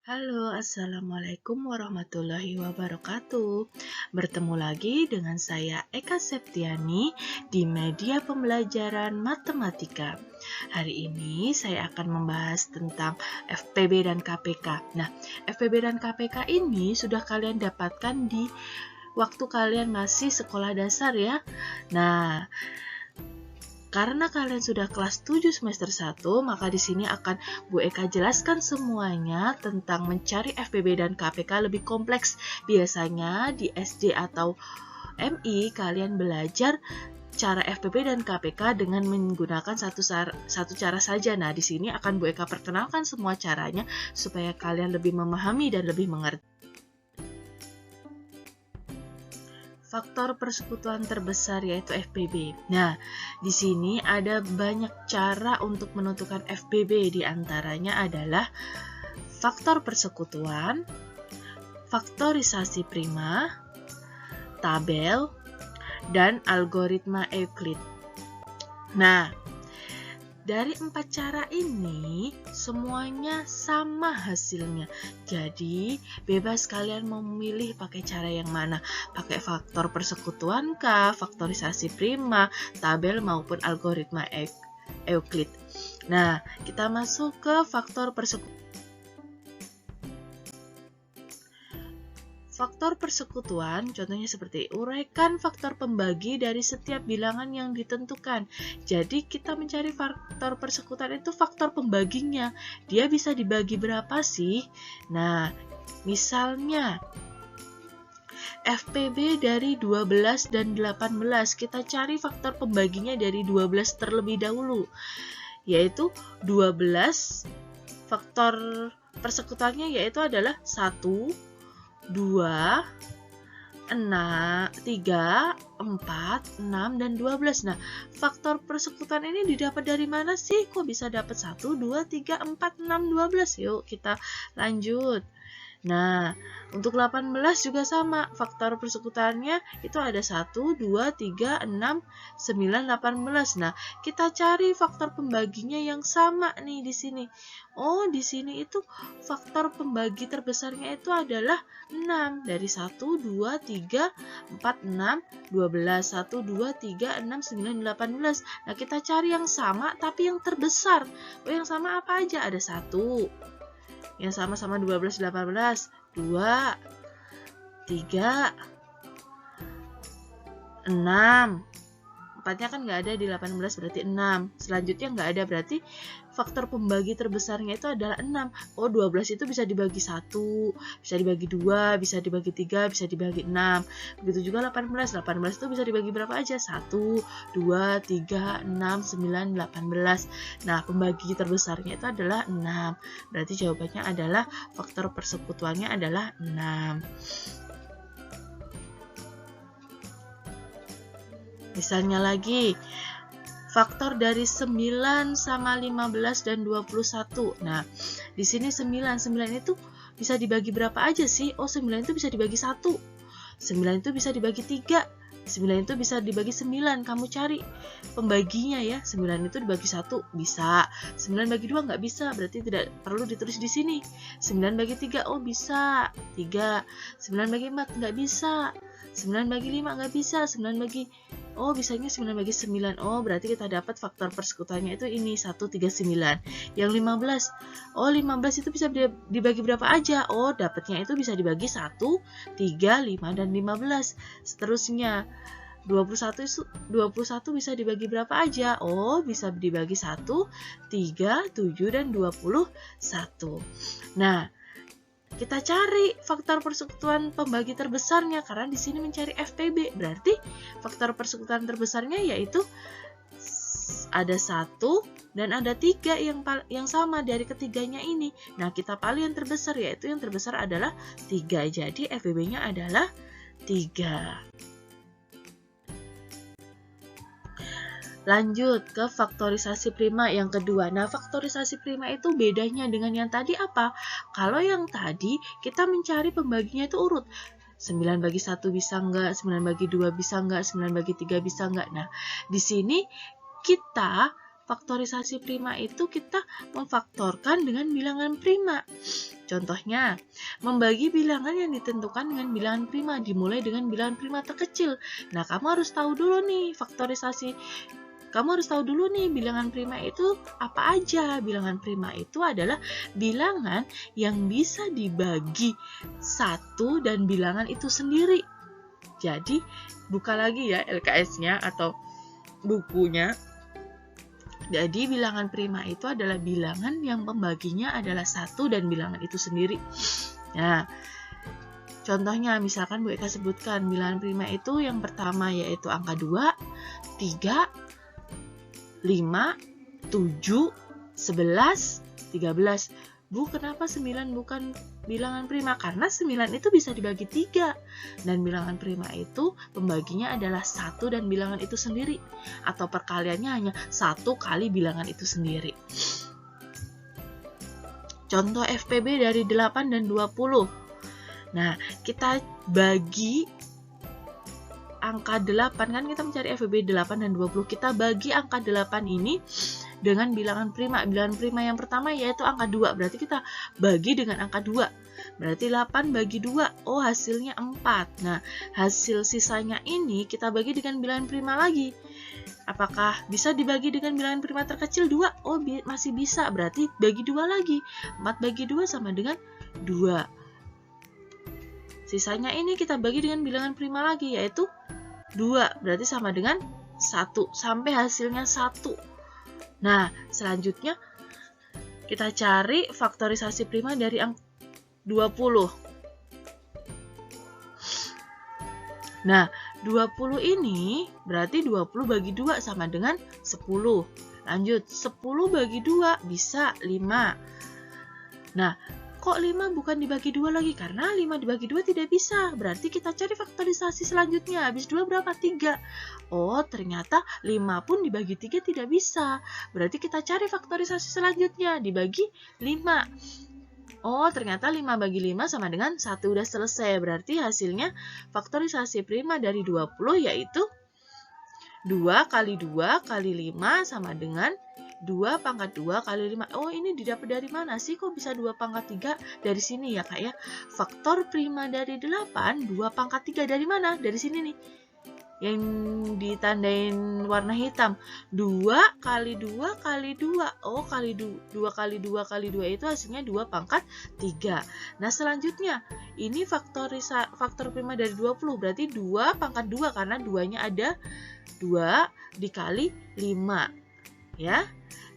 Halo, Assalamualaikum warahmatullahi wabarakatuh. Bertemu lagi dengan saya Eka Septiani di media pembelajaran matematika. Hari ini saya akan membahas tentang FPB dan KPK. Nah, FPB dan KPK ini sudah kalian dapatkan di waktu kalian masih sekolah dasar ya. Nah, karena kalian sudah kelas 7 semester 1, maka di sini akan Bu Eka jelaskan semuanya tentang mencari FPB dan KPK lebih kompleks. Biasanya di SD atau MI kalian belajar cara FPB dan KPK dengan menggunakan satu cara saja. Nah, di sini akan Bu Eka perkenalkan semua caranya supaya kalian lebih memahami dan lebih mengerti. Faktor persekutuan terbesar yaitu FPB. Nah, di sini ada banyak cara untuk menentukan FPB, di antaranya adalah faktor persekutuan, faktorisasi prima, tabel, dan algoritma Euclid. Nah, dari 4 cara ini semuanya sama hasilnya. Jadi bebas kalian mau memilih pakai cara yang mana. Pakai faktor persekutuan kah, faktorisasi prima, tabel maupun algoritma Euclid. Nah, kita masuk ke faktor persekutuan. Faktor persekutuan contohnya seperti uraikan faktor pembagi dari setiap bilangan yang ditentukan. Jadi kita mencari faktor persekutuan itu faktor pembaginya. Dia bisa dibagi berapa sih? Nah, misalnya FPB dari 12 dan 18. Kita cari faktor pembaginya dari 12 terlebih dahulu. Yaitu 12 faktor persekutuannya yaitu adalah 1, 2, 3, 4, 6, dan 12. Nah, faktor persekutuan ini didapat dari mana sih? Kok bisa dapat 1, 2, 3, 4, 6, 12? Yuk kita lanjut. Nah, untuk 18 juga sama. Faktor persekutuannya itu ada 1, 2, 3, 6, 9, 18. Nah, kita cari faktor pembaginya yang sama nih di sini. Oh, di sini itu faktor pembagi terbesarnya itu adalah 6. Dari 1, 2, 3, 4, 6, 12. 1, 2, 3, 6, 9, 18. Nah, kita cari yang sama tapi yang terbesar. Oh, yang sama apa aja? Ada 1. Yang sama-sama 12, 18, 2, 3, 6. 4-nya kan nggak ada di 18, berarti 6. Selanjutnya nggak ada, berarti faktor pembagi terbesarnya itu adalah 6. Oh, 12 itu bisa dibagi 1, bisa dibagi 2, bisa dibagi 3, bisa dibagi 6. Begitu juga 18. 18 itu bisa dibagi berapa aja? 1, 2, 3, 6, 9, 18. Nah, pembagi terbesarnya itu adalah 6. Berarti jawabannya adalah faktor persekutuannya adalah 6. Misalnya lagi, faktor dari 9 sama 15 dan 21. Nah, di sini 9 itu bisa dibagi berapa aja sih? Oh, 9 itu bisa dibagi 1. 9 itu bisa dibagi 3. 9 itu bisa dibagi 9. Kamu cari pembaginya ya. 9 itu dibagi 1 bisa. 9 bagi 2 nggak bisa, berarti tidak perlu ditulis di sini. 9 bagi 3, oh bisa. 3. 9 bagi 4 nggak bisa. 9 bagi 5 nggak bisa. 9 bagi Oh, bisanya 9 bagi 9. Oh, berarti kita dapat faktor persekutuannya itu ini 139. Yang 15. Oh, 15 itu bisa dibagi berapa aja? Oh, dapatnya itu bisa dibagi 1, 3, 5, dan 15. Seterusnya 21 bisa dibagi berapa aja? Oh, bisa dibagi 1, 3, 7, dan 21. Nah, kita cari faktor persekutuan pembagi terbesarnya karena di sini mencari FPB. Berarti faktor persekutuan terbesarnya yaitu ada 1 dan ada 3 yang sama dari ketiganya ini. Nah, kita pilih yang terbesar, yaitu yang terbesar adalah 3. Jadi FPB-nya adalah 3. Lanjut ke faktorisasi prima yang kedua. Nah, faktorisasi prima itu bedanya dengan yang tadi apa? Kalau yang tadi kita mencari pembaginya itu urut. 9 bagi 1 bisa enggak, 9 bagi 2 bisa enggak, 9 bagi 3 bisa enggak. Nah, di sini kita faktorisasi prima itu kita memfaktorkan dengan bilangan prima. Contohnya, membagi bilangan yang ditentukan dengan bilangan prima dimulai dengan bilangan prima terkecil. Nah, kamu harus tahu dulu nih faktorisasi. Kamu harus tahu dulu nih bilangan prima itu apa aja. Bilangan prima itu adalah bilangan yang bisa dibagi satu dan bilangan itu sendiri. Jadi, buka lagi ya LKS-nya atau bukunya. Jadi bilangan prima itu adalah bilangan yang pembaginya adalah satu dan bilangan itu sendiri. Nah, contohnya misalkan Bu Eka sebutkan bilangan prima itu yang pertama yaitu angka 2, 3, 5, 7, 11, 13. Bu, kenapa 9 bukan bilangan prima? Karena 9 itu bisa dibagi 3. Dan bilangan prima itu pembaginya adalah 1 dan bilangan itu sendiri. Atau perkaliannya hanya 1 kali bilangan itu sendiri. Contoh FPB dari 8 dan 20. Nah, kita bagi angka 8, kan kita mencari FPB 8 dan 20. Kita bagi angka 8 ini dengan bilangan prima. Bilangan prima yang pertama yaitu angka 2. Berarti kita bagi dengan angka 2. Berarti 8 bagi 2. Oh, hasilnya 4. Nah, hasil sisanya ini kita bagi dengan bilangan prima lagi. Apakah bisa dibagi dengan bilangan prima terkecil 2? Oh, masih bisa. Berarti bagi 2 lagi. 4 bagi 2 sama dengan 2. Sisanya ini kita bagi dengan bilangan prima lagi, yaitu 2. Berarti sama dengan 1. Sampai hasilnya 1. Nah, selanjutnya kita cari faktorisasi prima dari angka 20. Nah, 20 ini berarti 20 bagi 2 sama dengan 10. Lanjut, 10 bagi 2 bisa 5. Nah, kok 5 bukan dibagi 2 lagi? Karena 5 dibagi 2 tidak bisa. Berarti kita cari faktorisasi selanjutnya. Habis 2 berapa? 3. Oh, ternyata 5 pun dibagi 3 tidak bisa. Berarti kita cari faktorisasi selanjutnya. Dibagi 5. Oh, ternyata 5 bagi 5 sama dengan 1. Udah selesai. Berarti hasilnya faktorisasi prima dari 20 yaitu 2 kali 2 kali 5 sama dengan 2 pangkat 2 kali 5. Oh, ini didapat dari mana sih? Kok bisa 2 pangkat 3? Dari sini ya, Kak ya. Faktor prima dari 8, 2 pangkat 3 dari mana? Dari sini nih. Yang ditandain warna hitam. 2 kali 2 kali 2. Oh, 2 kali 2 kali 2 itu hasilnya 2 pangkat 3. Nah, selanjutnya, ini faktor prima dari 20. Berarti 2 pangkat 2 karena 2-nya ada 2 dikali 5. Ya.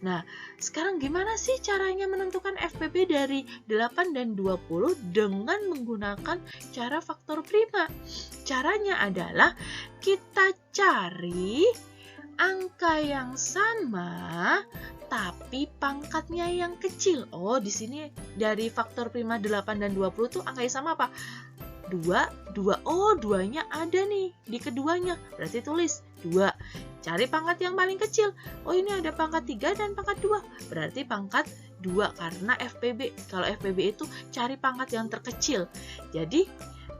Nah, sekarang gimana sih caranya menentukan FPB dari 8 dan 20 dengan menggunakan cara faktor prima? Caranya adalah kita cari angka yang sama tapi pangkatnya yang kecil. Oh, di sini dari faktor prima 8 dan 20 tuh angka yang sama apa? 2, 2. Oh, 2-nya ada nih di keduanya. Berarti tulis 2. Cari pangkat yang paling kecil. Oh, ini ada pangkat 3 dan pangkat 2. Berarti pangkat 2 karena FPB. Kalau FPB itu cari pangkat yang terkecil. Jadi,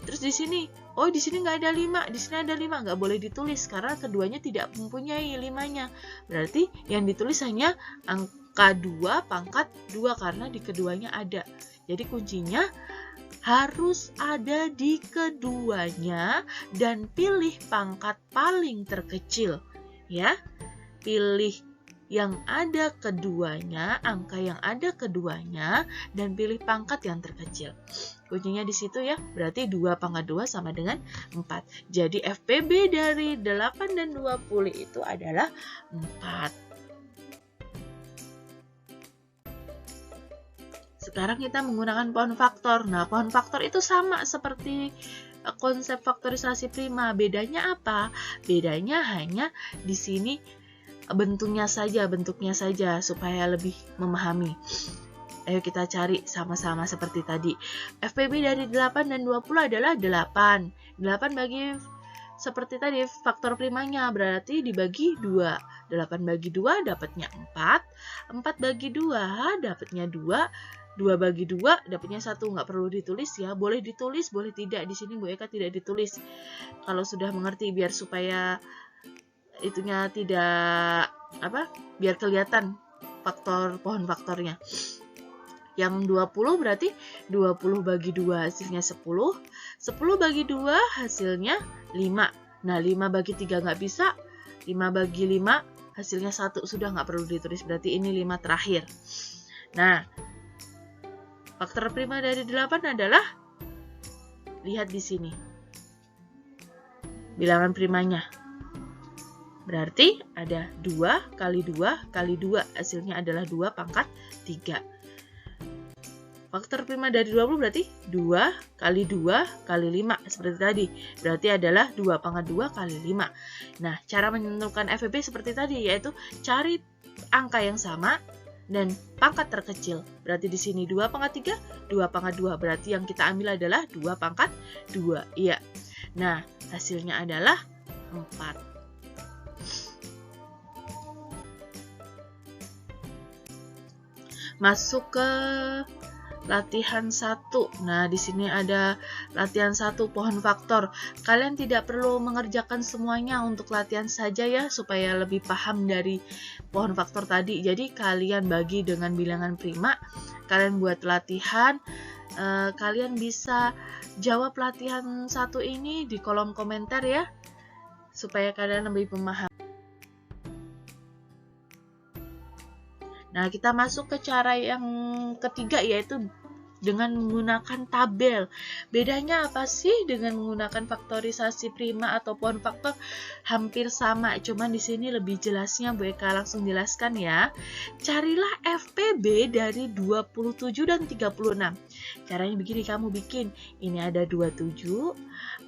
terus di sini, oh di sini nggak ada 5, di sini ada 5. Nggak boleh ditulis karena keduanya tidak mempunyai 5-nya. Berarti yang ditulis hanya angka 2 pangkat 2 karena di keduanya ada. Jadi kuncinya harus ada di keduanya dan pilih pangkat paling terkecil. Ya, pilih yang ada keduanya, angka yang ada keduanya, dan pilih pangkat yang terkecil. Kuncinya di situ ya, berarti 2 pangkat 2 sama dengan 4. Jadi FPB dari 8 dan 20 itu adalah 4. Sekarang kita menggunakan pohon faktor. Nah, pohon faktor itu sama seperti konsep faktorisasi prima. Bedanya apa? Bedanya hanya di sini bentuknya saja supaya lebih memahami. Ayo kita cari sama-sama seperti tadi. FPB dari 8 dan 20 adalah 8. 8 bagi seperti tadi faktor primanya berarti dibagi 2. 8 bagi 2 dapatnya 4. 4 bagi 2 dapatnya 2. 2 bagi 2 dapatnya 1. Nggak perlu ditulis ya. Boleh ditulis, boleh tidak. Di sini Bu Eka tidak ditulis. Kalau sudah mengerti biar supaya itunya tidak biar kelihatan faktor pohon faktornya. Yang 20 berarti 20 bagi 2 hasilnya 10. 10 bagi 2 hasilnya 5. Nah, 5 bagi 3 nggak bisa. 5 bagi 5 hasilnya 1. Sudah nggak perlu ditulis. Berarti ini 5 terakhir. Nah, faktor prima dari 8 adalah, lihat di sini. Bilangan primanya. Berarti ada 2 kali 2 kali 2. Hasilnya adalah 2 pangkat 3. Faktor prima dari 20 berarti 2 kali 2 kali 5. Seperti tadi. Berarti adalah 2 pangkat 2 kali 5. Nah, cara menentukan FPB seperti tadi, yaitu cari angka yang sama dan pangkat terkecil. Berarti di sini 2 pangkat 3, 2 pangkat 2. Berarti yang kita ambil adalah 2 pangkat 2. Iya. Nah, hasilnya adalah 4. Masuk ke latihan 1. Nah, di sini ada latihan 1 pohon faktor. Kalian tidak perlu mengerjakan semuanya, untuk latihan saja ya, supaya lebih paham dari pohon faktor tadi. Jadi kalian bagi dengan bilangan prima, kalian buat latihan. Kalian bisa jawab latihan 1 ini di kolom komentar ya, supaya kalian lebih memahami. Nah, kita masuk ke cara yang ketiga, yaitu dengan menggunakan tabel. Bedanya apa sih dengan menggunakan faktorisasi prima atau pohon faktor? Hampir sama, cuman di sini lebih jelasnya Bu Eka langsung jelaskan ya. Carilah FPB dari 27 dan 36. Caranya begini, kamu bikin. Ini ada 27,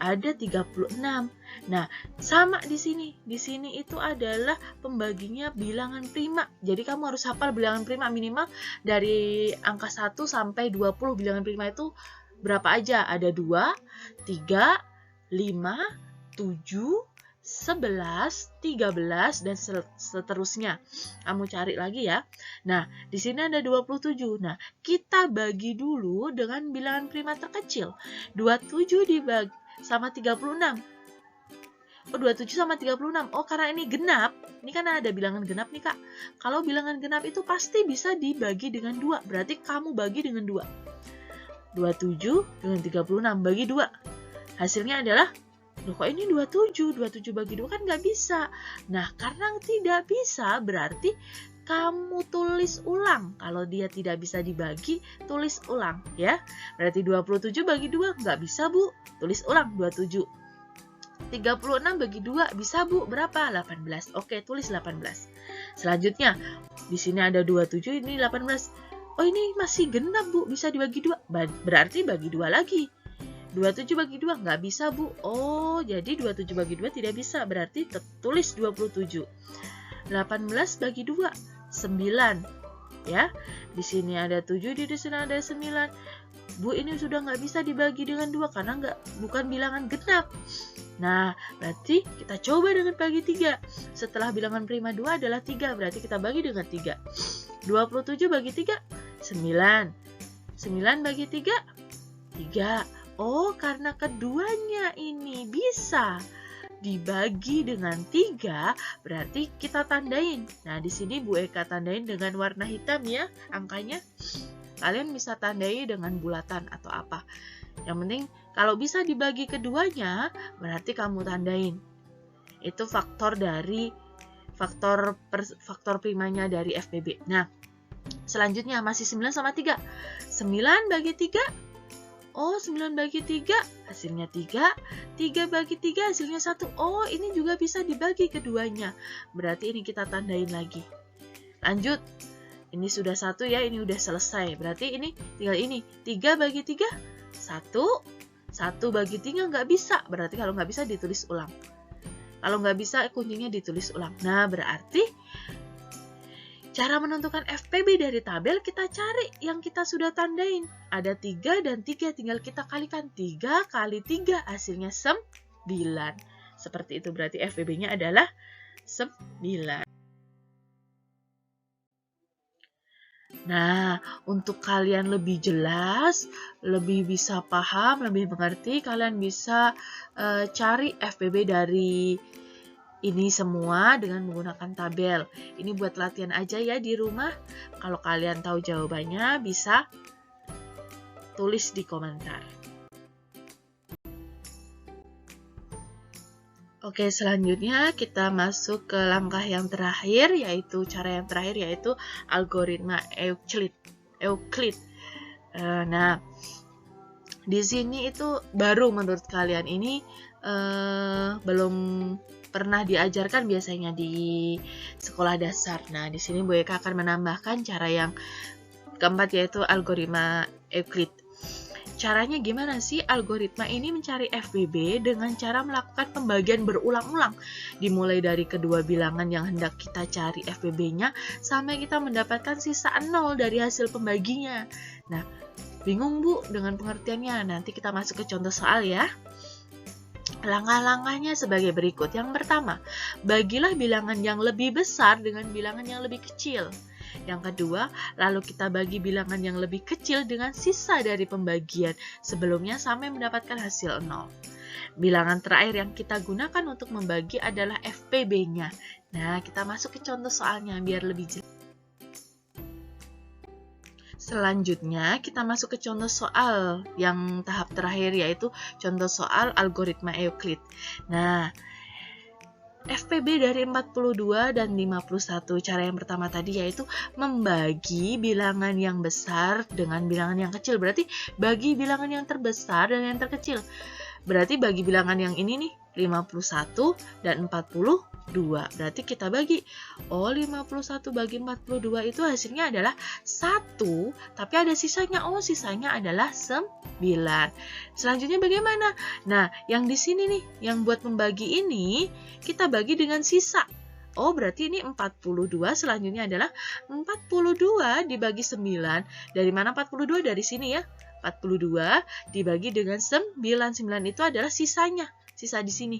ada 36. Nah, sama di sini. Di sini itu adalah pembaginya bilangan prima. Jadi kamu harus hafal bilangan prima minimal dari angka 1 sampai 20. Bilangan prima itu berapa aja? Ada 2, 3, 5, 7, 11, 13, dan seterusnya. Kamu cari lagi ya. Nah, di sini ada 27. Nah, kita bagi dulu dengan bilangan prima terkecil. 27 dibagi sama 36. Oh, 27 sama 36. Oh, karena ini genap. Ini kan ada bilangan genap nih, Kak. Kalau bilangan genap itu pasti bisa dibagi dengan 2. Berarti kamu bagi dengan 2. 27 dengan 36 bagi 2. Hasilnya adalah, loh kok ini 27? 27 bagi 2 kan nggak bisa. Nah, karena tidak bisa berarti kamu tulis ulang. Kalau dia tidak bisa dibagi, tulis ulang ya. Berarti 27 bagi 2 nggak bisa, Bu. Tulis ulang 27. 36 bagi 2 bisa, Bu. Berapa? 18. Oke, tulis 18. Selanjutnya, di sini ada 27, ini 18. Oh, ini masih genap, Bu. Bisa dibagi 2. Berarti bagi 2 lagi. 27 bagi 2 nggak bisa, Bu. Oh, jadi 27 bagi 2 tidak bisa. Berarti tulis 27. 18 bagi 2, 9. Ya, di sini ada 7, di sini ada 9. Bu, ini sudah nggak bisa dibagi dengan 2 karena bukan bilangan genap. Nah, berarti kita coba dengan bagi 3. Setelah bilangan prima 2 adalah 3, berarti kita bagi dengan 3. 27 bagi 3, 9. 9 bagi 3, 3. Oh, karena keduanya ini bisa dibagi dengan 3, berarti kita tandain. Nah, di sini Bu Eka tandain dengan warna hitam ya, angkanya. Kalian bisa tandai dengan bulatan atau apa. Yang penting kalau bisa dibagi keduanya, berarti kamu tandain. Itu faktor dari faktor primanya dari FPB. Nah, selanjutnya masih 9 sama 3. 9 bagi 3. Oh, 9 bagi 3 hasilnya 3. 3 bagi 3 hasilnya 1. Oh, ini juga bisa dibagi keduanya. Berarti ini kita tandain lagi. Lanjut. Ini sudah 1 ya, ini udah selesai. Berarti ini tinggal ini. 3 bagi 3, 1. 1 bagi 3 nggak bisa. Berarti kalau nggak bisa ditulis ulang. Kalau nggak bisa kuncinya ditulis ulang. Nah, berarti cara menentukan FPB dari tabel kita cari yang kita sudah tandain. Ada 3 dan 3, tinggal kita kalikan. 3 kali 3 hasilnya 9. Seperti itu, berarti FPB-nya adalah 9. Nah, untuk kalian lebih jelas, lebih bisa paham, lebih mengerti, kalian bisa cari FPB dari ini semua dengan menggunakan tabel. Ini buat latihan aja ya di rumah. Kalau kalian tahu jawabannya, bisa tulis di komentar. Oke, selanjutnya kita masuk ke langkah yang terakhir, yaitu cara yang terakhir, yaitu algoritma Euclid. Nah, di sini itu baru menurut kalian ini belum pernah diajarkan biasanya di sekolah dasar. Nah, di sini Bu Eka akan menambahkan cara yang keempat, yaitu algoritma Euclid. Caranya gimana sih algoritma ini mencari FBB dengan cara melakukan pembagian berulang-ulang, dimulai dari kedua bilangan yang hendak kita cari FBB-nya sampai kita mendapatkan sisa 0 dari hasil pembaginya. Nah, bingung Bu dengan pengertiannya? Nanti kita masuk ke contoh soal ya. Langkah-langkahnya sebagai berikut. Yang pertama, bagilah bilangan yang lebih besar dengan bilangan yang lebih kecil. Yang kedua, lalu kita bagi bilangan yang lebih kecil dengan sisa dari pembagian sebelumnya sampai mendapatkan hasil 0. Bilangan terakhir yang kita gunakan untuk membagi adalah FPB-nya. Nah, kita masuk ke contoh soalnya biar lebih jelas. Selanjutnya, kita masuk ke contoh soal yang tahap terakhir, yaitu contoh soal algoritma Euclid. Nah, FPB dari 42 dan 51. Cara yang pertama tadi yaitu membagi bilangan yang besar dengan bilangan yang kecil. Berarti bagi bilangan yang terbesar dan yang terkecil. Berarti bagi bilangan yang ini nih 51 dan 42. Berarti kita bagi. 51 bagi 42 itu hasilnya adalah 1, tapi ada sisanya. Sisanya adalah 9. Selanjutnya bagaimana? Nah, yang di sini nih, yang buat membagi ini, kita bagi dengan sisa. Berarti ini 42, selanjutnya adalah 42 dibagi 9. Dari mana 42? Dari sini ya. 42 dibagi dengan 9. 9 itu adalah sisanya. Sisa di sini.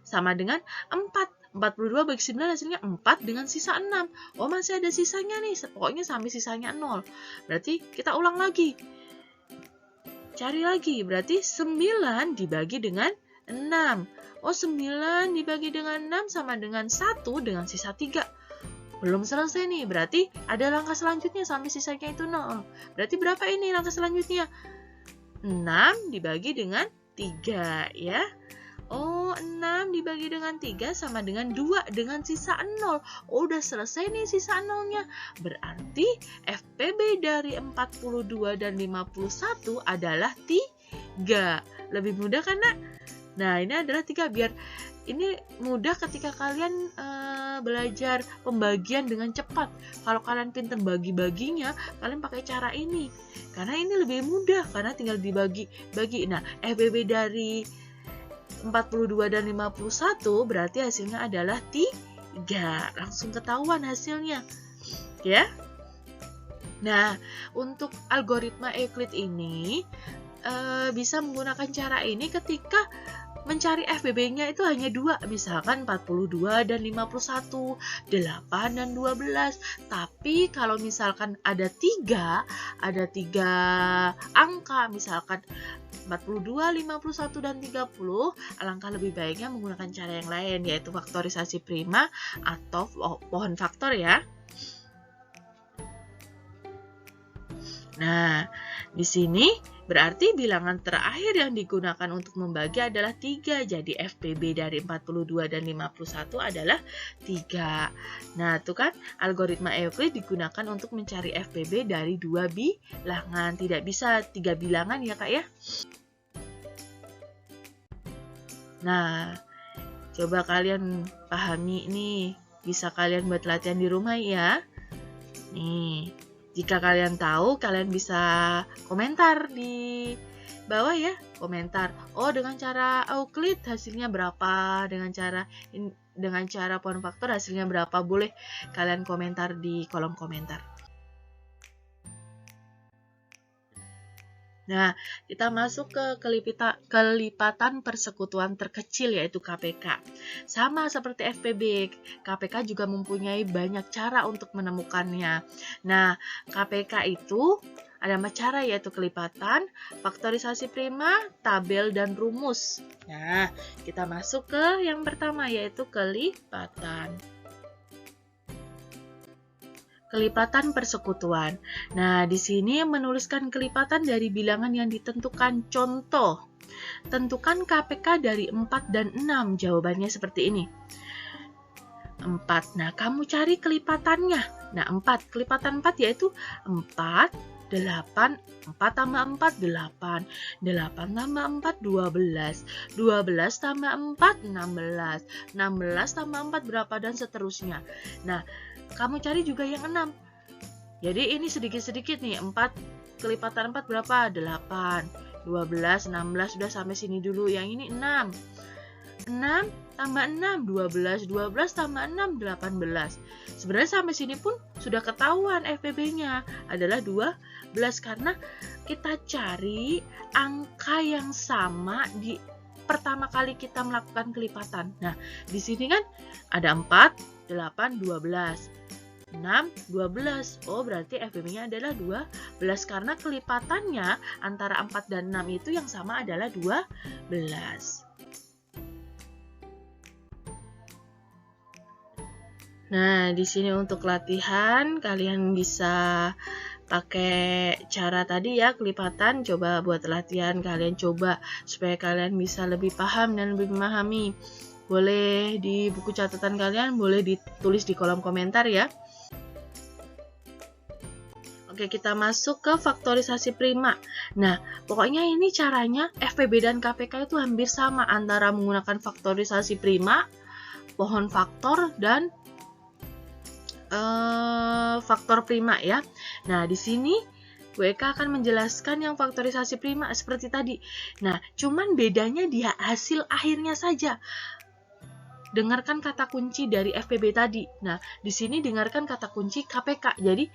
Sama dengan 4. 42 bagi 9 hasilnya 4 dengan sisa 6. Masih ada sisanya nih. Pokoknya sampai sisanya 0. Berarti kita ulang lagi. Cari lagi. Berarti 9 dibagi dengan 6. 9 dibagi dengan 6 sama dengan 1 dengan sisa 3. Belum selesai nih. Berarti ada langkah selanjutnya sampai sisanya itu 0. Berarti berapa ini langkah selanjutnya? 6 dibagi dengan 3 ya. 6 dibagi dengan 3 sama dengan 2 dengan sisa 0. Udah selesai nih sisa 0-nya. Berarti FPB dari 42 dan 51 adalah 3. Lebih mudah kan, Nak? Nah, ini adalah 3 biar ini mudah ketika kalian belajar pembagian dengan cepat. Kalau kalian pintar bagi-baginya, kalian pakai cara ini. Karena ini lebih mudah karena tinggal dibagi-bagi. Nah, FBB dari 42 dan 51 berarti hasilnya adalah 3. Langsung ketahuan hasilnya. Ya. Nah, untuk algoritma Euclid ini bisa menggunakan cara ini ketika mencari FBB-nya itu hanya 2, misalkan 42 dan 51, 8 dan 12. Tapi kalau misalkan ada 3 angka, misalkan 42, 51, dan 30, alangkah lebih baiknya menggunakan cara yang lain, yaitu faktorisasi prima atau pohon faktor ya. Nah, di sini berarti bilangan terakhir yang digunakan untuk membagi adalah 3. Jadi FPB dari 42 dan 51 adalah 3. Nah, itu kan algoritma Euclid digunakan untuk mencari FPB dari 2 bilangan. Tidak bisa 3 bilangan ya, Kak ya. Nah, coba kalian pahami nih. Bisa kalian buat latihan di rumah ya. Nih. Jika kalian tahu, kalian bisa komentar di bawah ya. Komentar, dengan cara Euclid hasilnya berapa, dengan cara pohon faktor hasilnya berapa. Boleh kalian komentar di kolom komentar. Nah, kita masuk ke kelipatan persekutuan terkecil yaitu KPK. Sama seperti FPB, KPK juga mempunyai banyak cara untuk menemukannya. Nah, KPK itu ada 4 cara yaitu kelipatan, faktorisasi prima, tabel, dan rumus. Nah, kita masuk ke yang pertama yaitu kelipatan. Kelipatan persekutuan. Nah, di sini menuliskan kelipatan dari bilangan yang ditentukan. Contoh, tentukan KPK dari 4 dan 6. Jawabannya seperti ini. 4. Nah, kamu cari kelipatannya. Nah, 4. Kelipatan 4 yaitu 4, 8, 4 tambah 4, 8. 8 tambah 4, 12. 12 tambah 4, 16. 16 tambah 4 berapa dan seterusnya. Nah, kamu cari juga yang 6. Jadi ini sedikit-sedikit nih. 4 kelipatan 4 berapa? 8. 12, 16 sudah sampai sini dulu. Yang ini 6. 6 tambah 6, 12. 12 tambah 6, 18. Sebenarnya sampai sini pun sudah ketahuan FPB-nya adalah 12 karena kita cari angka yang sama di pertama kali kita melakukan kelipatan. Nah, di sini kan ada 4, 8, 12. 6, 12. Oh, berarti FPB-nya adalah 12 karena kelipatannya antara 4 dan 6 itu yang sama adalah 12. Nah, di sini untuk latihan kalian bisa pakai cara tadi ya, kelipatan. Coba buat latihan, kalian coba supaya kalian bisa lebih paham dan lebih memahami. Boleh di buku catatan kalian, boleh ditulis di kolom komentar ya. Oke, kita masuk ke faktorisasi prima. Nah, pokoknya ini caranya FPB dan KPK itu hampir sama antara menggunakan faktorisasi prima, pohon faktor, dan faktor prima ya. Nah, di sini WK akan menjelaskan yang faktorisasi prima seperti tadi. Nah, cuman bedanya di hasil akhirnya saja. Dengarkan kata kunci dari FPB tadi. Nah, di sini dengarkan kata kunci KPK. Jadi,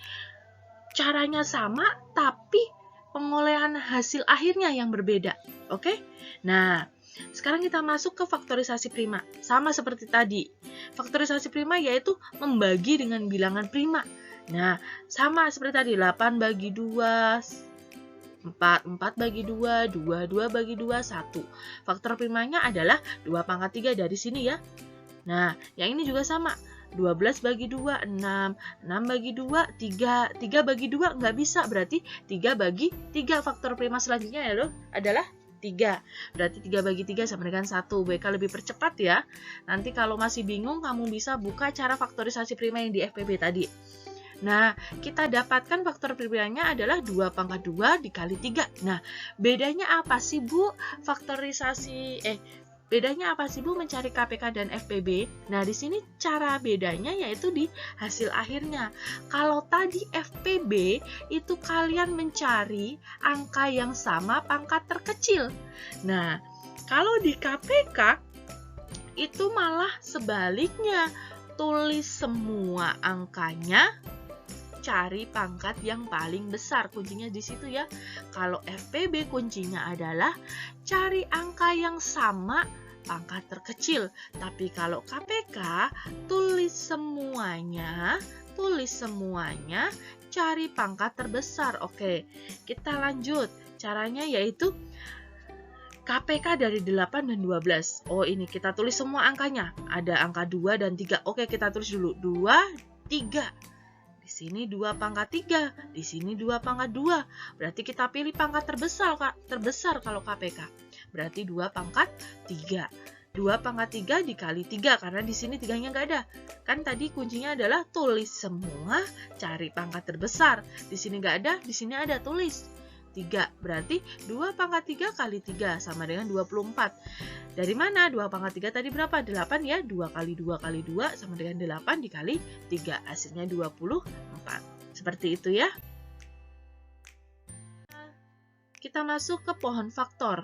caranya sama, tapi pengolehan hasil akhirnya yang berbeda. Oke? Nah, sekarang kita masuk ke faktorisasi prima. Sama seperti tadi. Faktorisasi prima yaitu membagi dengan bilangan prima. Nah, sama seperti tadi. 8 bagi 2, 4, 4 bagi 2, 2, 2 bagi 2, 1. Faktor primanya adalah 2 pangkat 3 dari sini ya. Nah, yang ini juga sama. 12 bagi 2, 6. 6 bagi 2, 3. 3 bagi 2 nggak bisa. Berarti 3 bagi 3. Faktor prima selanjutnya adalah 3. Berarti 3 bagi 3 sama dengan 1. WK lebih percepat ya. Nanti kalau masih bingung, kamu bisa buka cara faktorisasi prima yang di FPB tadi. Nah, kita dapatkan faktor primanya adalah 2 pangkat 2 dikali 3. Nah, bedanya apa sih, Bu? Bedanya apa sih, Bu, mencari KPK dan FPB? Nah, di sini cara bedanya yaitu di hasil akhirnya. Kalau tadi FPB itu kalian mencari angka yang sama pangkat terkecil. Nah, kalau di KPK itu malah sebaliknya. Tulis semua angkanya, cari pangkat yang paling besar. Kuncinya di situ ya. Kalau FPB kuncinya adalah cari angka yang sama pangkat terkecil. Tapi kalau KPK tulis semuanya, cari pangkat terbesar. Oke, kita lanjut. Caranya yaitu KPK dari 8 dan 12. Oh, ini kita tulis semua angkanya. Ada angka 2 dan 3. Oke, kita tulis dulu. 2, 3. Di sini 2 pangkat 3. Di sini 2 pangkat 2. Berarti kita pilih pangkat terbesar kalau KPK. Berarti 2 pangkat 3. 2 pangkat 3 dikali 3, karena di sini 3-nya nggak ada. Kan tadi kuncinya adalah tulis semua, cari pangkat terbesar. Di sini nggak ada, di sini ada, tulis 3. Berarti 2 pangkat 3 kali 3 sama dengan 24. Dari mana? 2 pangkat 3 tadi berapa? 8 ya. 2 kali 2 kali 2 sama dengan 8 dikali 3. Hasilnya 24. Seperti itu ya. Kita masuk ke pohon faktor.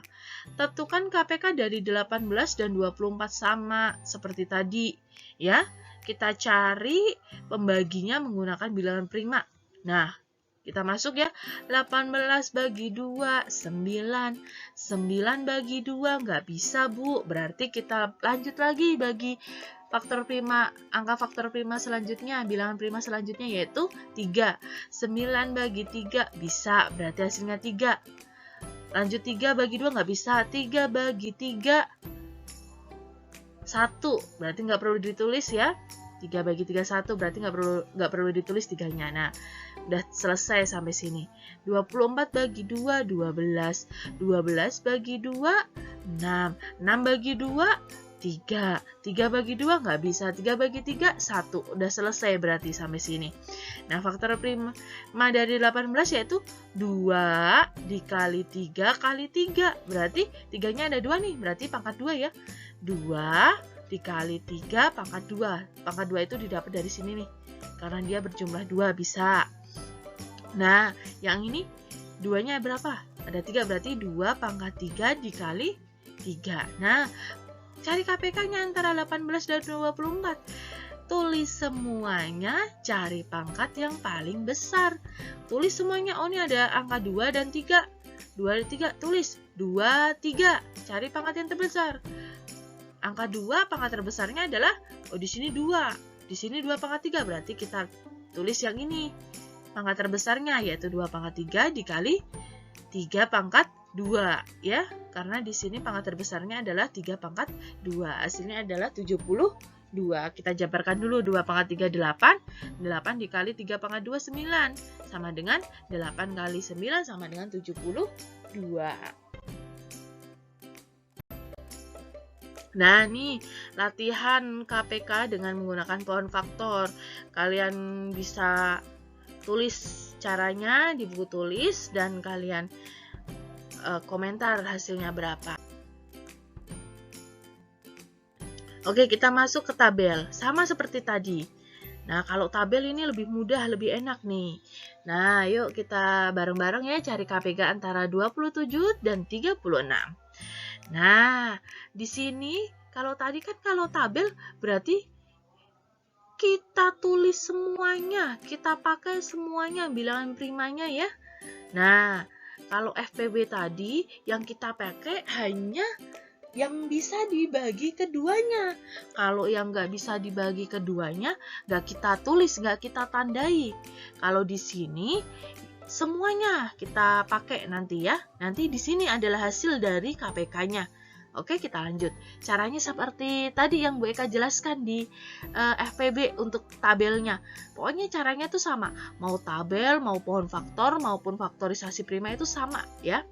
Tentukan KPK dari 18 dan 24 sama seperti tadi. Ya, kita cari pembaginya menggunakan bilangan prima. Nah, kita masuk ya. 18 bagi 2, 9. 9 bagi 2 nggak bisa, Bu. Berarti kita lanjut lagi bagi faktor prima, angka faktor prima selanjutnya, bilangan prima selanjutnya yaitu 3. 9 bagi 3 bisa, berarti hasilnya 3. Lanjut 3 bagi 2 nggak bisa. 3 bagi 3, 1. Berarti nggak perlu ditulis ya. 3 bagi 3 1, berarti nggak perlu ditulis 3-nya. Nah, udah selesai sampai sini. 24 bagi 2, 12. 12 bagi 2, 6. 6 bagi 2, 3. 3 bagi 2 nggak bisa. 3 bagi 3, 1. Udah selesai berarti sampai sini. Nah, faktor prima dari 18 yaitu 2 dikali 3 kali 3. Berarti 3-nya ada 2 nih, berarti pangkat 2 ya. 2 dikali 3 pangkat 2. Pangkat 2 itu didapat dari sini nih. Karena dia berjumlah 2 bisa. Nah, yang ini 2-nya berapa? Ada 3, berarti 2 pangkat 3 dikali 3. Nah, cari KPK-nya antara 18 dan 24. Tulis semuanya, cari pangkat yang paling besar. Tulis semuanya, oh ini ada angka 2 dan 3. 2 dan 3, tulis 2, 3. Cari pangkat yang terbesar. Angka 2 pangkat terbesarnya adalah, oh di sini 2. Di sini 2 pangkat 3, berarti kita tulis yang ini. Pangkat terbesarnya yaitu 2 pangkat 3 dikali 3 pangkat 2 ya. Karena di sini pangkat terbesarnya adalah 3 pangkat 2. Hasilnya adalah 72. Kita jabarkan dulu. 2 pangkat 3 8. 8 dikali 3 pangkat 2 9. Sama dengan 8 kali 9 sama dengan 72. Nah, nih latihan KPK dengan menggunakan pohon faktor. Kalian bisa tulis caranya di buku tulis dan kalian komentar hasilnya berapa. Oke, kita masuk ke tabel. Sama seperti tadi. Nah, kalau tabel ini lebih mudah, lebih enak nih. Nah, yuk kita bareng-bareng ya cari KPK antara 27 dan 36. Nah, di sini kalau tadi kan kalau tabel berarti kita tulis semuanya, kita pakai semuanya bilangan primanya ya. Nah, kalau FPB tadi yang kita pakai hanya yang bisa dibagi keduanya. Kalau yang nggak bisa dibagi keduanya, nggak kita tulis, nggak kita tandai. Kalau di sini semuanya kita pakai nanti ya. Nanti di sini adalah hasil dari KPK-nya. Oke, kita lanjut. Caranya seperti tadi yang Bu Eka jelaskan di FPB untuk tabelnya. Pokoknya caranya tuh sama. Mau tabel, mau pohon faktor, maupun faktorisasi prima itu sama ya.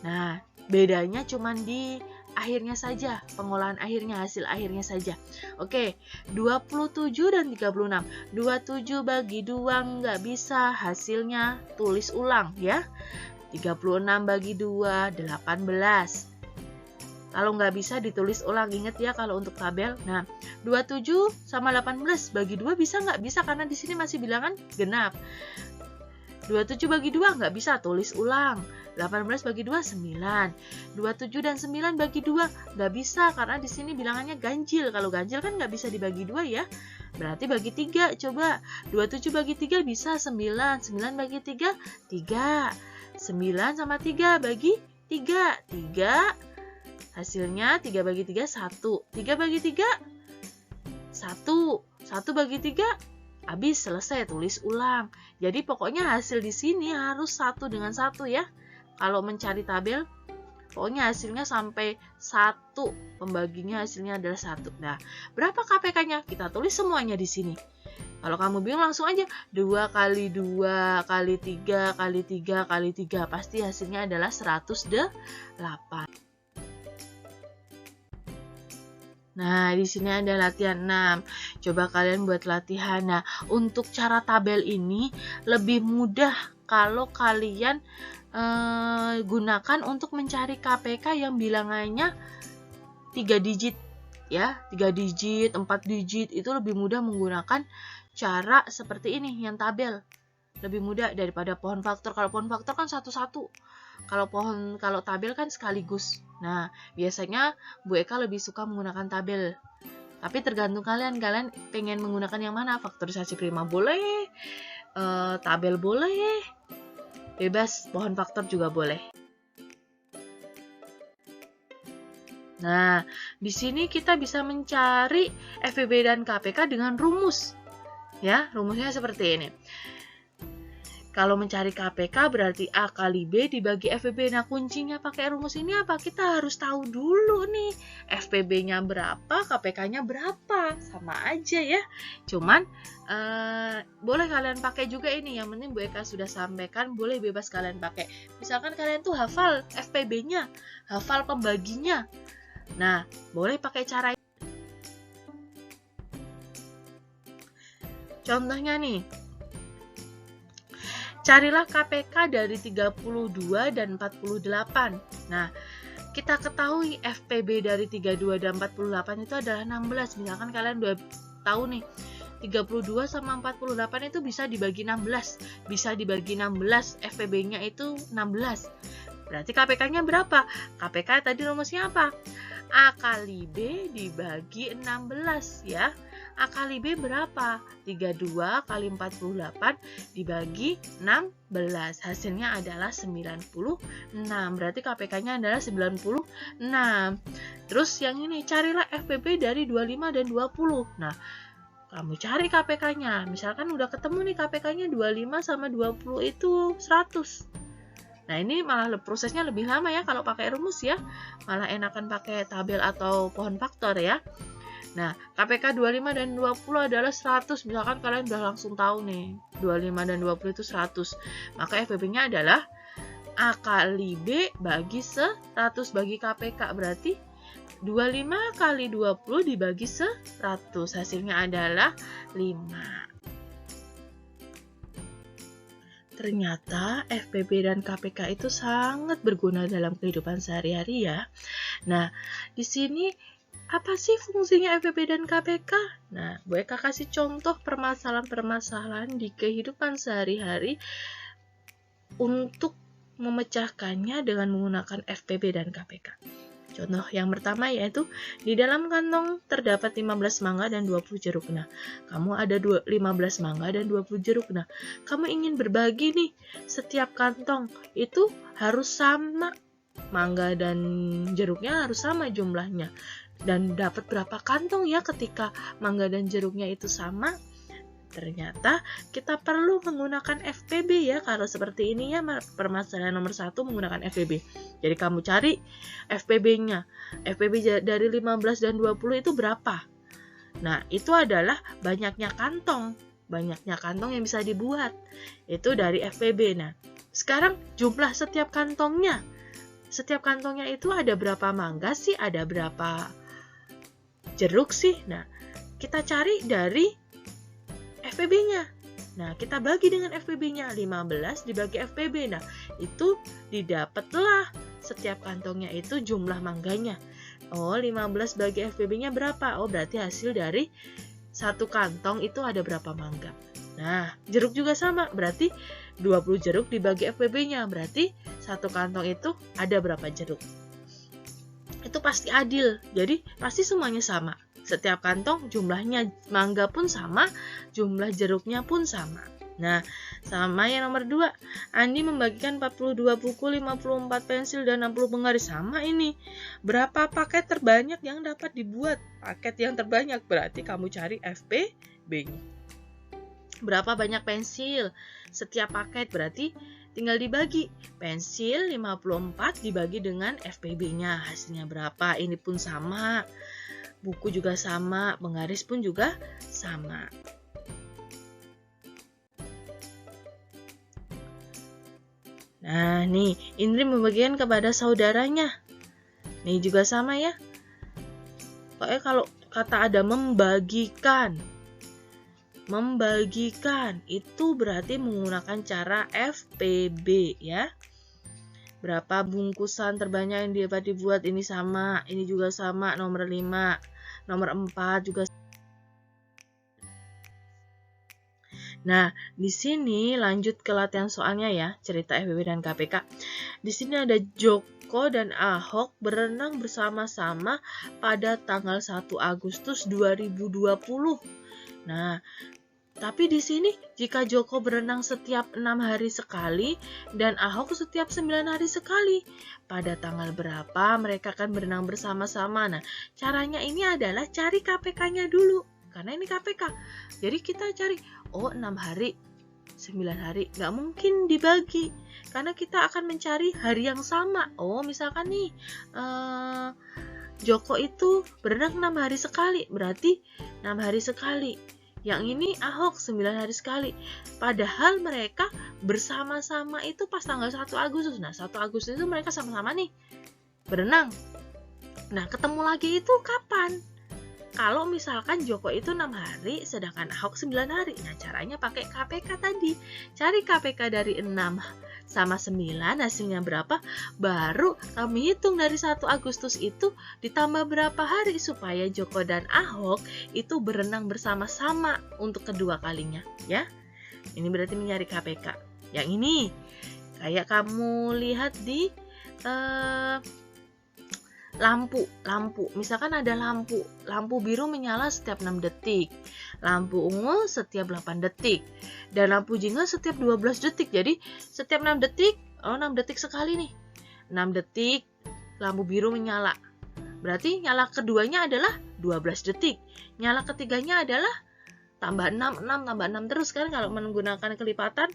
Nah, bedanya cuma di akhirnya saja, pengolahan akhirnya, hasil akhirnya saja. Oke, 27 dan 36. 27 bagi 2 nggak bisa, hasilnya tulis ulang ya. 36 bagi 2, 18. Kalau nggak bisa ditulis ulang, ingat ya kalau untuk tabel. Nah, 27 sama 18 bagi 2 bisa nggak? Bisa karena di sini masih bilangan genap. 27 bagi 2 nggak bisa, tulis ulang. 18 bagi 2, 9. 27 dan 9 bagi 2 nggak bisa karena di sini bilangannya ganjil. Kalau ganjil kan nggak bisa dibagi 2 ya. Berarti bagi 3, coba. 27 bagi 3 bisa 9. 9 bagi 3, 3. 9 sama 3 bagi 3. 3. Hasilnya 3 bagi 3, 1. 3 bagi 3, 1. 1 bagi 3, habis, selesai, tulis ulang. Jadi pokoknya hasil di sini harus 1 dengan 1 ya. Kalau mencari tabel, pokoknya hasilnya sampai 1. Pembaginya hasilnya adalah 1. Nah, berapa KPK-nya? Kita tulis semuanya di sini. Kalau kamu bingung langsung aja 2 kali 2 kali 3 kali 3 kali 3. Pasti hasilnya adalah 108. Nah, di sini ada latihan 6. Coba kalian buat latihan. Nah, untuk cara tabel ini lebih mudah kalau kalian gunakan untuk mencari KPK yang bilangannya 3 digit ya, 3 digit, 4 digit. Itu lebih mudah menggunakan cara seperti ini yang tabel. Lebih mudah daripada pohon faktor. Kalau pohon faktor kan satu-satu. Kalau tabel kan sekaligus. Nah, biasanya Bu Eka lebih suka menggunakan tabel. Tapi tergantung kalian pengen menggunakan yang mana? Faktorisasi prima boleh, tabel boleh, bebas, pohon faktor juga boleh. Nah, di sini kita bisa mencari FPB dan KPK dengan rumus. Ya, rumusnya seperti ini. Kalau mencari KPK berarti A kali B dibagi FPB. Nah, kuncinya pakai rumus ini apa? Kita harus tahu dulu nih, FPB-nya berapa, KPK-nya berapa. Sama aja ya. Cuman, boleh kalian pakai juga ini. Yang penting Bu Eka sudah sampaikan, boleh bebas kalian pakai. Misalkan kalian tuh hafal FPB-nya, hafal pembaginya. Nah, boleh pakai cara ini. Contohnya nih, carilah KPK dari 32 dan 48. Nah, kita ketahui FPB dari 32 dan 48 itu adalah 16. Misalkan kalian udah tahu nih, 32 sama 48 itu bisa dibagi 16. Bisa dibagi 16, FPB-nya itu 16. Berarti KPK-nya berapa? KPK tadi rumusnya apa? A kali B dibagi 16 ya. A kali B berapa? 32 kali 48 dibagi 16. Hasilnya adalah 96. Berarti KPK-nya adalah 96. Terus yang ini, carilah FPB dari 25 dan 20. Nah, kamu cari KPK-nya. Misalkan udah ketemu nih KPK-nya 25 sama 20 itu 100. Nah, ini malah prosesnya lebih lama ya kalau pakai rumus ya. Malah enakan pakai tabel atau pohon faktor ya. Nah, KPK 25 dan 20 adalah 100. Misalkan kalian udah langsung tahu nih, 25 dan 20 itu 100. Maka FPB-nya adalah A kali B bagi 100 bagi KPK. Berarti 25 kali 20 dibagi 100. Hasilnya adalah 5. Ternyata FPB dan KPK itu sangat berguna dalam kehidupan sehari-hari ya. Nah, di sini apa sih fungsinya FPB dan KPK? Nah, Bu Eka kasih contoh permasalahan-permasalahan di kehidupan sehari-hari untuk memecahkannya dengan menggunakan FPB dan KPK. Contoh yang pertama yaitu, di dalam kantong terdapat 15 mangga dan 20 jeruk. Nah, kamu ada 15 mangga dan 20 jeruk. Nah, kamu ingin berbagi nih, setiap kantong itu harus sama. Mangga dan jeruknya harus sama jumlahnya. Dan dapat berapa kantong ya ketika mangga dan jeruknya itu sama? Ternyata kita perlu menggunakan FPB ya. Kalau seperti ini ya, permasalahan nomor 1 menggunakan FPB. Jadi kamu cari FPB-nya. FPB dari 15 dan 20 itu berapa? Nah, itu adalah banyaknya kantong. Banyaknya kantong yang bisa dibuat. Itu dari FPB. Nah, sekarang jumlah setiap kantongnya. Setiap kantongnya itu ada berapa mangga sih? Ada berapa jeruk sih? Nah, kita cari dari FPB-nya. Nah, kita bagi dengan FPB-nya. 15 dibagi FPB. Nah, itu didapatlah setiap kantongnya itu jumlah mangganya. Oh, 15 bagi FPB-nya berapa? Oh, berarti hasil dari satu kantong itu ada berapa mangga. Nah, jeruk juga sama. Berarti 20 jeruk dibagi FPB-nya. Berarti satu kantong itu ada berapa jeruk. Itu pasti adil. Jadi, pasti semuanya sama. Setiap kantong jumlahnya mangga pun sama, jumlah jeruknya pun sama. Nah, sama yang nomor 2. Andi membagikan 42 buku, 54 pensil, dan 60 penggaris. Sama ini. Berapa paket terbanyak yang dapat dibuat? Paket yang terbanyak berarti kamu cari FPB-nya. Berapa banyak pensil? Setiap paket berarti tinggal dibagi. Pensil 54 dibagi dengan FPB-nya. Hasilnya berapa? Ini pun sama. Buku juga sama, penggaris pun juga sama. Nah, nih, Indri membagikan kepada saudaranya. Nih juga sama ya. Pokoknya kalau kata ada membagikan. Membagikan itu berarti menggunakan cara FPB ya. Berapa bungkusan terbanyak yang dapat dibuat? Ini sama, ini juga sama, nomor 5, nomor 4 juga. Nah, di sini lanjut ke latihan soalnya ya, cerita FPB dan KPK. Di sini ada Joko dan Ahok berenang bersama-sama pada tanggal 1 Agustus 2020. Nah, tapi di sini jika Joko berenang setiap 6 hari sekali dan Ahok setiap 9 hari sekali, pada tanggal berapa mereka akan berenang bersama-sama? Nah, caranya ini adalah cari KPK-nya dulu. Karena ini KPK. Jadi kita cari, oh 6 hari 9 hari nggak mungkin dibagi, karena kita akan mencari hari yang sama. Oh, misalkan nih Joko itu berenang 6 hari sekali, berarti 6 hari sekali. Yang ini Ahok 9 hari sekali. Padahal mereka bersama-sama itu pas tanggal 1 Agustus. Nah, 1 Agustus itu mereka sama-sama nih berenang. Nah, ketemu lagi itu kapan? Kalau misalkan Joko itu 6 hari, sedangkan Ahok 9 hari. Nah, caranya pakai KPK tadi. Cari KPK dari 6 sama 9, hasilnya berapa? Baru kami hitung dari 1 Agustus itu ditambah berapa hari supaya Joko dan Ahok itu berenang bersama-sama untuk kedua kalinya, ya. Ini berarti mencari KPK. Yang ini kayak kamu lihat di lampu. Misalkan ada lampu biru menyala setiap 6 detik, lampu ungu setiap 8 detik, dan lampu jingga setiap 12 detik. Jadi setiap 6 detik, 6 detik sekali nih. 6 detik lampu biru menyala. Berarti nyala keduanya adalah 12 detik. Nyala ketiganya adalah tambah 6 tambah 6 terus kan kalau menggunakan kelipatan.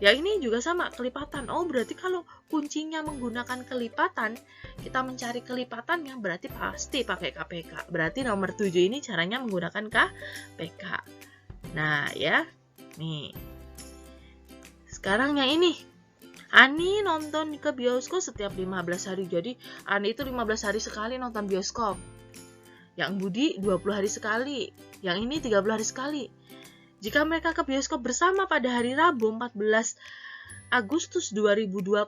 Ya, ini juga sama, kelipatan. Oh, berarti kalau kuncinya menggunakan kelipatan, kita mencari kelipatannya berarti pasti pakai KPK. Berarti nomor 7 ini caranya menggunakan KPK. Nah, ya. Nih. Sekarang yang ini. Ani nonton ke bioskop setiap 15 hari. Jadi, Ani itu 15 hari sekali nonton bioskop. Yang Budi 20 hari sekali. Yang ini 30 hari sekali. Jika mereka ke bioskop bersama pada hari Rabu 14 Agustus 2020,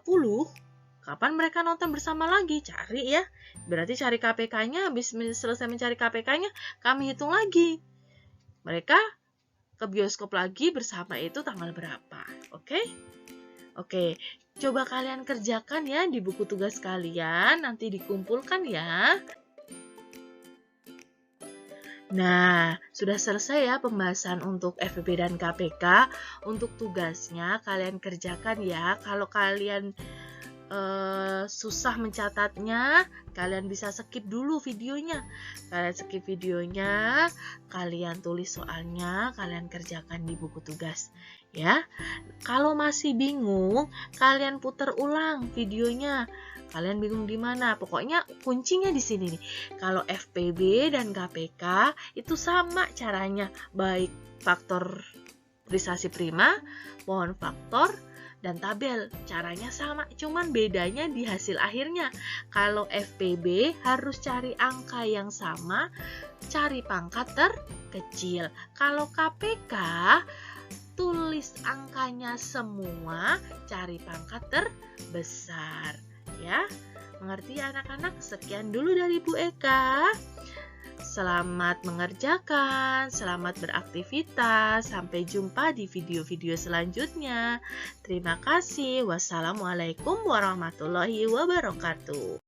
kapan mereka nonton bersama lagi? Cari ya. Berarti cari KPK-nya, habis selesai mencari KPK-nya, kami hitung lagi. Mereka ke bioskop lagi bersama itu tanggal berapa? Oke? Oke, coba kalian kerjakan ya di buku tugas kalian, nanti dikumpulkan ya. Nah, sudah selesai ya pembahasan untuk FEB dan KPK. Untuk tugasnya kalian kerjakan ya. Kalau kalian susah mencatatnya, kalian bisa skip dulu videonya. Kalian skip videonya, kalian tulis soalnya, kalian kerjakan di buku tugas ya. Kalau masih bingung, kalian putar ulang videonya. Kalian bingung di mana? Pokoknya kuncinya di sini nih. Kalau FPB dan KPK itu sama caranya, baik faktorisasi prima, pohon faktor, dan tabel. Caranya sama, cuman bedanya di hasil akhirnya. Kalau FPB harus cari angka yang sama, cari pangkat terkecil. Kalau KPK tulis angkanya semua, cari pangkat terbesar. Ya, mengerti anak-anak? Sekian dulu dari Bu Eka. Selamat mengerjakan, selamat beraktivitas. Sampai jumpa di video-video selanjutnya. Terima kasih. Wassalamualaikum warahmatullahi wabarakatuh.